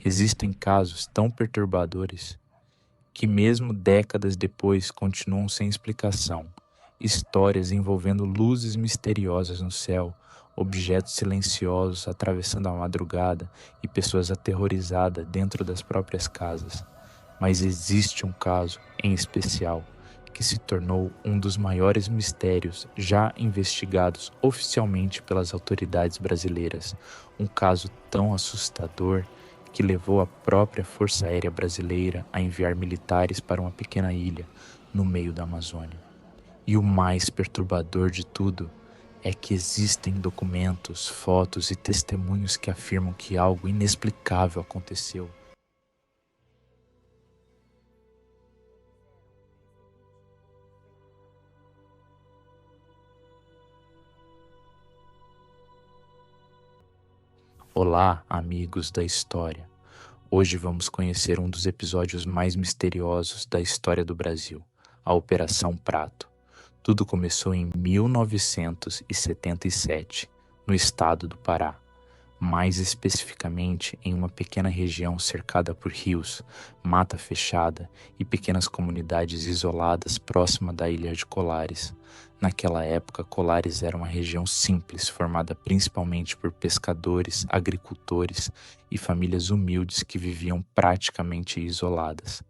Existem casos tão perturbadores que, mesmo décadas depois, continuam sem explicação. Histórias envolvendo luzes misteriosas no céu, objetos silenciosos atravessando a madrugada e pessoas aterrorizadas dentro das próprias casas. Mas existe um caso em especial que se tornou um dos maiores mistérios já investigados oficialmente pelas autoridades brasileiras. Um caso tão assustador que levou a própria Força Aérea Brasileira a enviar militares para uma pequena ilha no meio da Amazônia. E o mais perturbador de tudo é que existem documentos, fotos e testemunhos que afirmam que algo inexplicável aconteceu. Olá, amigos da história. Hoje vamos conhecer um dos episódios mais misteriosos da história do Brasil, a Operação Prato. Tudo começou em 1977, no estado do Pará, mais especificamente em uma pequena região cercada por rios, mata fechada e pequenas comunidades isoladas próxima da ilha de Colares. Naquela época, Colares era uma região simples, formada principalmente por pescadores, agricultores e famílias humildes que viviam praticamente isoladas.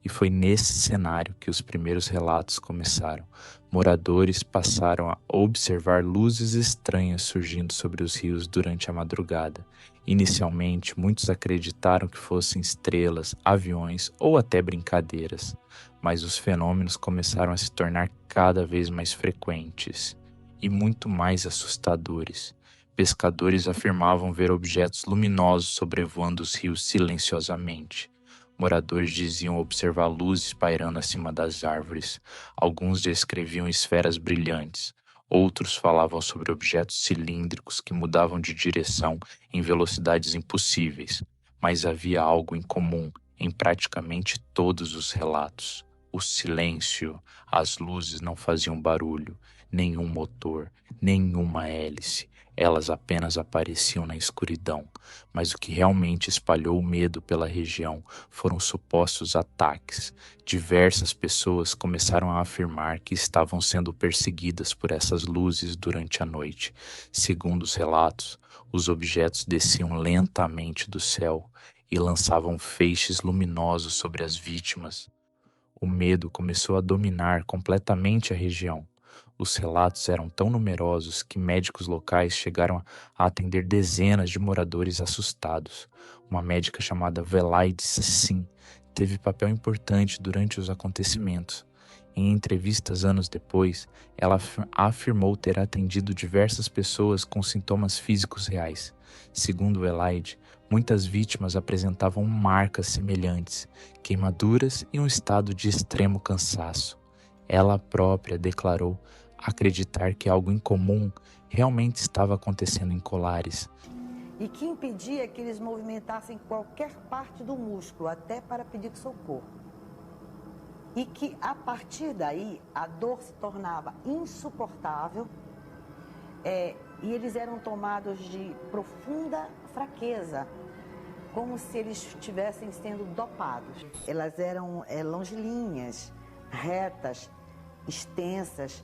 E foi nesse cenário que os primeiros relatos começaram. Moradores passaram a observar luzes estranhas surgindo sobre os rios durante a madrugada. Inicialmente, muitos acreditaram que fossem estrelas, aviões ou até brincadeiras, mas os fenômenos começaram a se tornar cada vez mais frequentes e muito mais assustadores. Pescadores afirmavam ver objetos luminosos sobrevoando os rios silenciosamente. Moradores diziam observar luzes pairando acima das árvores. Alguns descreviam esferas brilhantes. Outros falavam sobre objetos cilíndricos que mudavam de direção em velocidades impossíveis. Mas havia algo em comum em praticamente todos os relatos: o silêncio. As luzes não faziam barulho, nenhum motor, nenhuma hélice. Elas apenas apareciam na escuridão. Mas o que realmente espalhou o medo pela região foram supostos ataques. Diversas pessoas começaram a afirmar que estavam sendo perseguidas por essas luzes durante a noite. Segundo os relatos, os objetos desciam lentamente do céu e lançavam feixes luminosos sobre as vítimas. O medo começou a dominar completamente a região. Os relatos eram tão numerosos que médicos locais chegaram a atender dezenas de moradores assustados. Uma médica chamada Velaide Sassin teve papel importante durante os acontecimentos. Em entrevistas anos depois, ela afirmou ter atendido diversas pessoas com sintomas físicos reais. Segundo Velaide, muitas vítimas apresentavam marcas semelhantes, queimaduras e um estado de extremo cansaço. Ela própria declarou acreditar que algo incomum realmente estava acontecendo em Colares. E que impedia que eles movimentassem qualquer parte do músculo, até para pedir socorro. E que, a partir daí, a dor se tornava insuportável, e eles eram tomados de profunda fraqueza, como se eles estivessem sendo dopados. Elas eram longilíneas, retas, extensas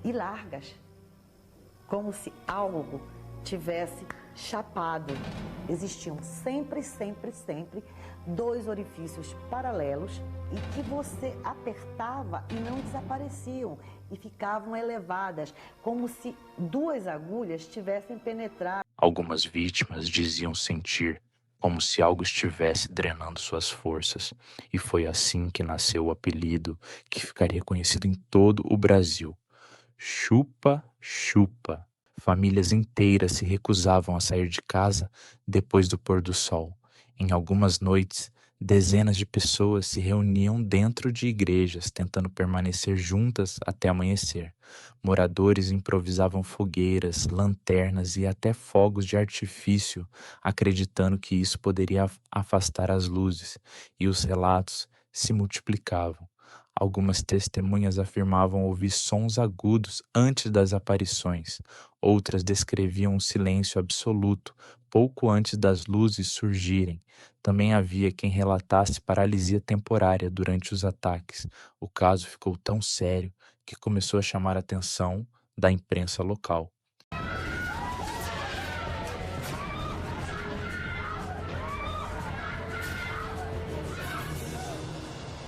e largas, como se algo tivesse chapado. Existiam sempre dois orifícios paralelos e que você apertava e não desapareciam e ficavam elevadas, como se duas agulhas tivessem penetrado. Algumas vítimas diziam sentir como se algo estivesse drenando suas forças, e foi assim que nasceu o apelido que ficaria conhecido em todo o Brasil: chupa-chupa. Famílias inteiras se recusavam a sair de casa depois do pôr do sol. Em algumas noites, dezenas de pessoas se reuniam dentro de igrejas, tentando permanecer juntas até amanhecer. Moradores improvisavam fogueiras, lanternas e até fogos de artifício, acreditando que isso poderia afastar as luzes, e os relatos se multiplicavam. Algumas testemunhas afirmavam ouvir sons agudos antes das aparições, outras descreviam um silêncio absoluto pouco antes das luzes surgirem. Também havia quem relatasse paralisia temporária durante os ataques. O caso ficou tão sério que começou a chamar a atenção da imprensa local.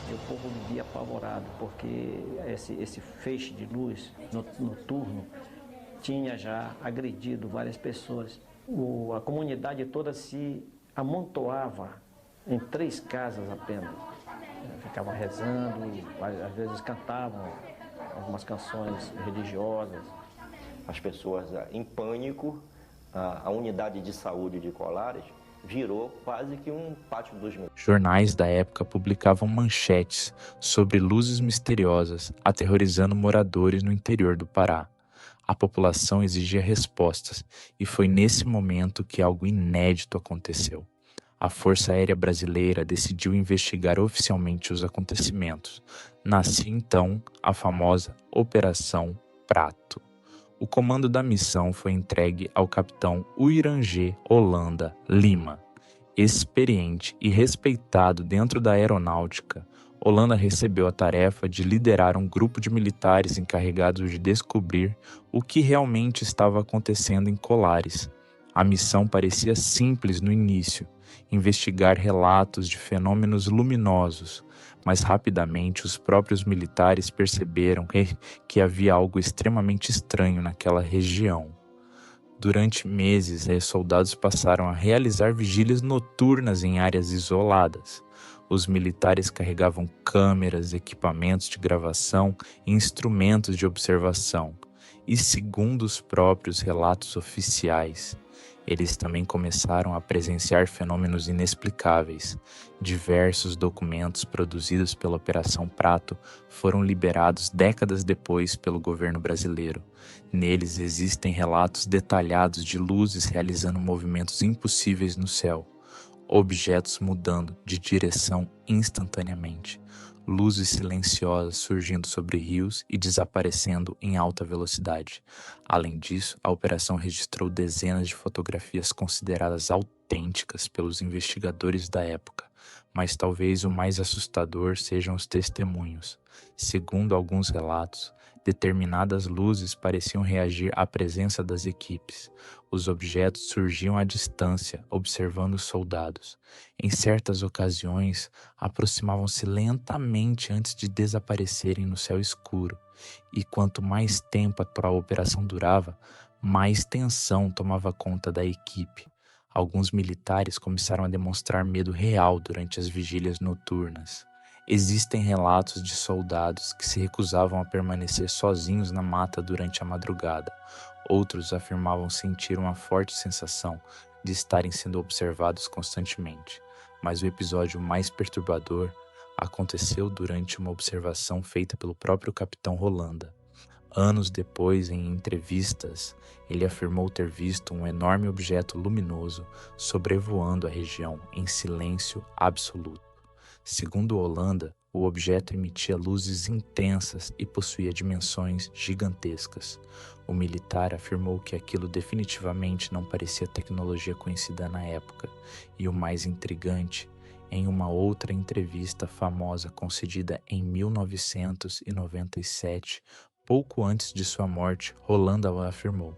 E o povo vivia apavorado, porque esse feixe de luz noturno tinha já agredido várias pessoas. A comunidade toda se amontoava em 3 casas apenas. Ficava rezando, às vezes cantavam algumas canções religiosas. As pessoas em pânico, a unidade de saúde de Colares virou quase que um pátio dos militares. Jornais da época publicavam manchetes sobre luzes misteriosas aterrorizando moradores no interior do Pará. A população exigia respostas e foi nesse momento que algo inédito aconteceu. A Força Aérea Brasileira decidiu investigar oficialmente os acontecimentos. Nascia então a famosa Operação Prato. O comando da missão foi entregue ao capitão Uirangê Holanda Lima. Experiente e respeitado dentro da aeronáutica, Holanda recebeu a tarefa de liderar um grupo de militares encarregados de descobrir o que realmente estava acontecendo em Colares. A missão parecia simples no início, investigar relatos de fenômenos luminosos, mas rapidamente os próprios militares perceberam que havia algo extremamente estranho naquela região. Durante meses, soldados passaram a realizar vigílias noturnas em áreas isoladas. Os militares carregavam câmeras, equipamentos de gravação e instrumentos de observação. E segundo os próprios relatos oficiais, eles também começaram a presenciar fenômenos inexplicáveis. Diversos documentos produzidos pela Operação Prato foram liberados décadas depois pelo governo brasileiro. Neles existem relatos detalhados de luzes realizando movimentos impossíveis no céu, objetos mudando de direção instantaneamente, luzes silenciosas surgindo sobre rios e desaparecendo em alta velocidade. Além disso, a operação registrou dezenas de fotografias consideradas autênticas pelos investigadores da época, mas talvez o mais assustador sejam os testemunhos. Segundo alguns relatos, determinadas luzes pareciam reagir à presença das equipes. Os objetos surgiam à distância, observando os soldados. Em certas ocasiões, aproximavam-se lentamente antes de desaparecerem no céu escuro. E quanto mais tempo a operação durava, mais tensão tomava conta da equipe. Alguns militares começaram a demonstrar medo real durante as vigílias noturnas. Existem relatos de soldados que se recusavam a permanecer sozinhos na mata durante a madrugada. Outros afirmavam sentir uma forte sensação de estarem sendo observados constantemente. Mas o episódio mais perturbador aconteceu durante uma observação feita pelo próprio capitão Holanda. Anos depois, em entrevistas, ele afirmou ter visto um enorme objeto luminoso sobrevoando a região em silêncio absoluto. Segundo Holanda, o objeto emitia luzes intensas e possuía dimensões gigantescas. O militar afirmou que aquilo definitivamente não parecia tecnologia conhecida na época. E o mais intrigante, em uma outra entrevista famosa concedida em 1997, pouco antes de sua morte, Holanda afirmou: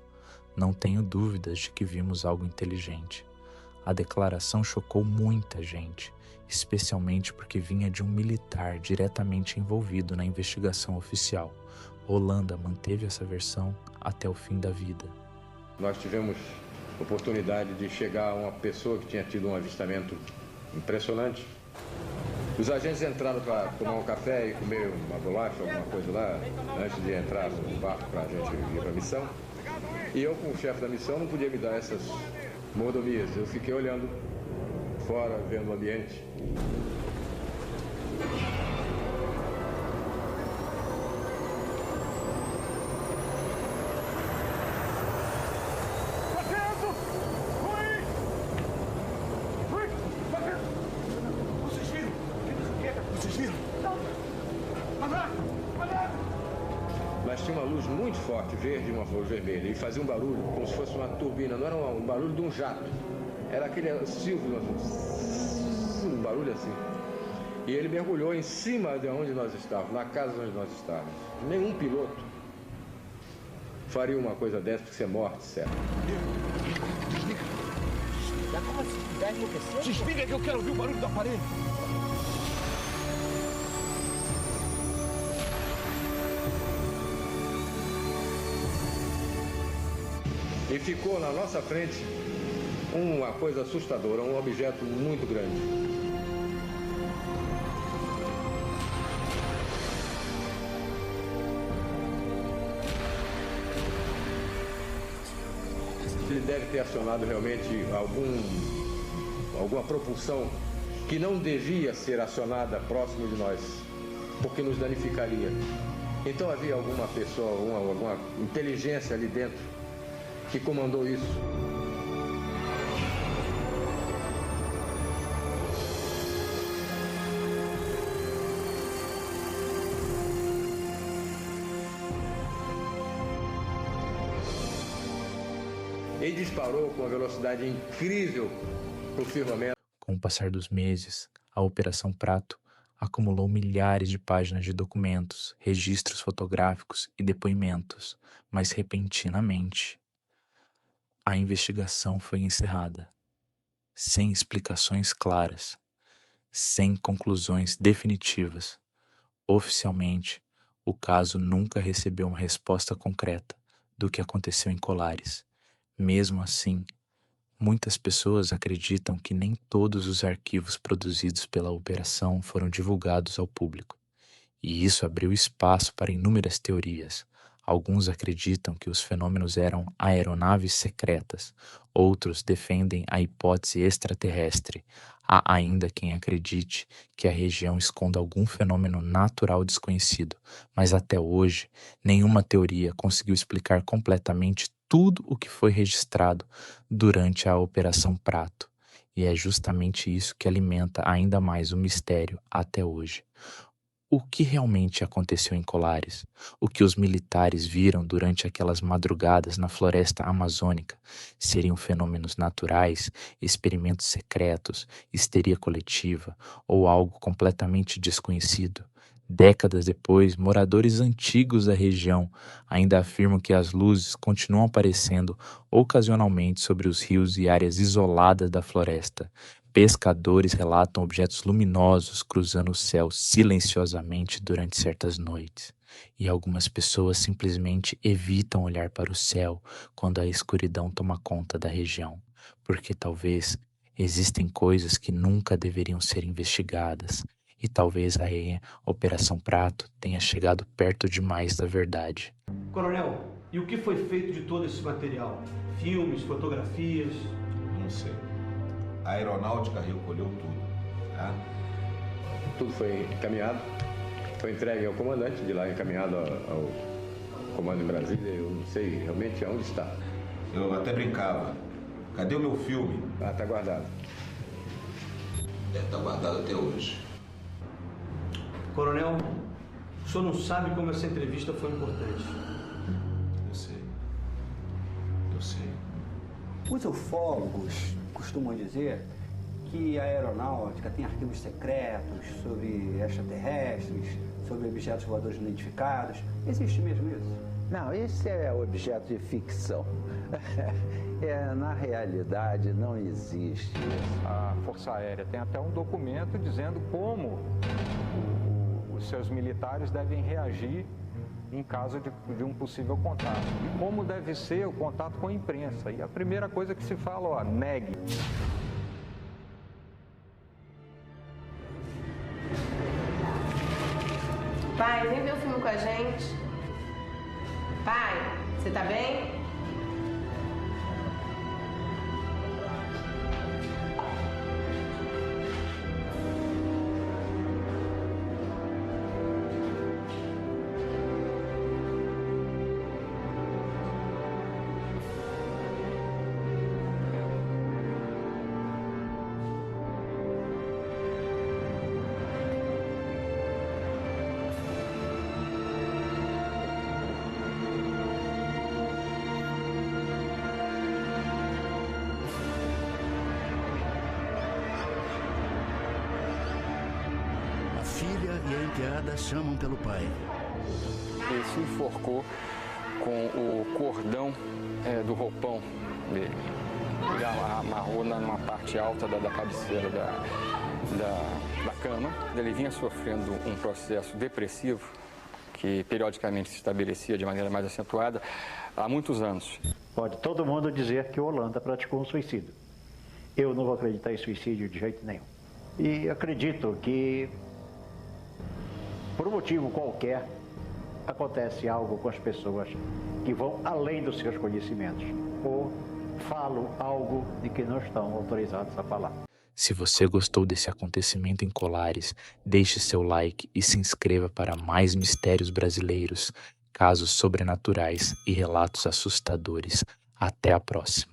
"Não tenho dúvidas de que vimos algo inteligente." A declaração chocou muita gente, especialmente porque vinha de um militar diretamente envolvido na investigação oficial. Holanda manteve essa versão até o fim da vida. Nós tivemos oportunidade de chegar a uma pessoa que tinha tido um avistamento impressionante. Os agentes entraram para tomar um café e comer uma bolacha, alguma coisa lá, antes de entrar no barco para a gente ir para a missão. E eu, como chefe da missão, não podia me dar essas mordomias. Eu fiquei olhando fora, vendo o ambiente. Vocês viram? Mas tinha uma luz muito forte, verde e uma luz vermelha, e fazia um barulho como se fosse uma turbina, não era um barulho de um jato, era aquele silvio, um barulho assim. E ele mergulhou em cima de onde nós estávamos, na casa onde nós estávamos. Nenhum piloto faria uma coisa dessa porque você é morte, certo? Desliga que eu quero ouvir o barulho do aparelho. E ficou na nossa frente uma coisa assustadora, um objeto muito grande. Ele deve ter acionado realmente alguma propulsão que não devia ser acionada próximo de nós, porque nos danificaria. Então havia alguma pessoa, alguma inteligência ali dentro que comandou isso. E disparou com uma velocidade incrível para o firmamento. Com o passar dos meses, a Operação Prato acumulou milhares de páginas de documentos, registros fotográficos e depoimentos, mas repentinamente, a investigação foi encerrada, sem explicações claras, sem conclusões definitivas. Oficialmente, o caso nunca recebeu uma resposta concreta do que aconteceu em Colares. Mesmo assim, muitas pessoas acreditam que nem todos os arquivos produzidos pela operação foram divulgados ao público, e isso abriu espaço para inúmeras teorias. Alguns acreditam que os fenômenos eram aeronaves secretas, outros defendem a hipótese extraterrestre. Há ainda quem acredite que a região esconda algum fenômeno natural desconhecido, mas até hoje nenhuma teoria conseguiu explicar completamente tudo o que foi registrado durante a Operação Prato, e é justamente isso que alimenta ainda mais o mistério até hoje. O que realmente aconteceu em Colares? O que os militares viram durante aquelas madrugadas na floresta amazônica? Seriam fenômenos naturais, experimentos secretos, histeria coletiva ou algo completamente desconhecido? Décadas depois, moradores antigos da região ainda afirmam que as luzes continuam aparecendo ocasionalmente sobre os rios e áreas isoladas da floresta. Pescadores relatam objetos luminosos cruzando o céu silenciosamente durante certas noites. E algumas pessoas simplesmente evitam olhar para o céu quando a escuridão toma conta da região, porque talvez existem coisas que nunca deveriam ser investigadas. E talvez a Operação Prato tenha chegado perto demais da verdade. Coronel, e o que foi feito de todo esse material? Filmes, fotografias? Não sei. A aeronáutica recolheu tudo, tá? Tudo foi encaminhado, foi entregue ao comandante, de lá encaminhado ao comando em Brasília. Eu não sei realmente aonde está. Eu até brincava. Cadê o meu filme? Ah, está guardado. Deve estar guardado até hoje. Coronel, o senhor não sabe como essa entrevista foi importante. Eu sei. Eu sei. Os ufólogos costumam dizer que a aeronáutica tem arquivos secretos sobre extraterrestres, sobre objetos voadores não identificados. Existe mesmo isso? Não, isso é objeto de ficção. Na realidade, não existe. A Força Aérea tem até um documento dizendo como os seus militares devem reagir em caso de um possível contato. E como deve ser o contato com a imprensa. E a primeira coisa que se fala, negue. Pai, vem ver o filme com a gente. Pai, você tá bem? filha e a enteada chamam pelo pai. Ele se enforcou com o cordão do roupão dele. Ele amarrou numa parte alta da cabeceira da cama. Ele vinha sofrendo um processo depressivo que periodicamente se estabelecia de maneira mais acentuada há muitos anos. Pode todo mundo dizer que o Holanda praticou um suicídio. Eu não vou acreditar em suicídio de jeito nenhum. E acredito que, por um motivo qualquer, acontece algo com as pessoas que vão além dos seus conhecimentos ou falam algo de que não estão autorizados a falar. Se você gostou desse acontecimento em Colares, deixe seu like e se inscreva para mais mistérios brasileiros, casos sobrenaturais e relatos assustadores. Até a próxima.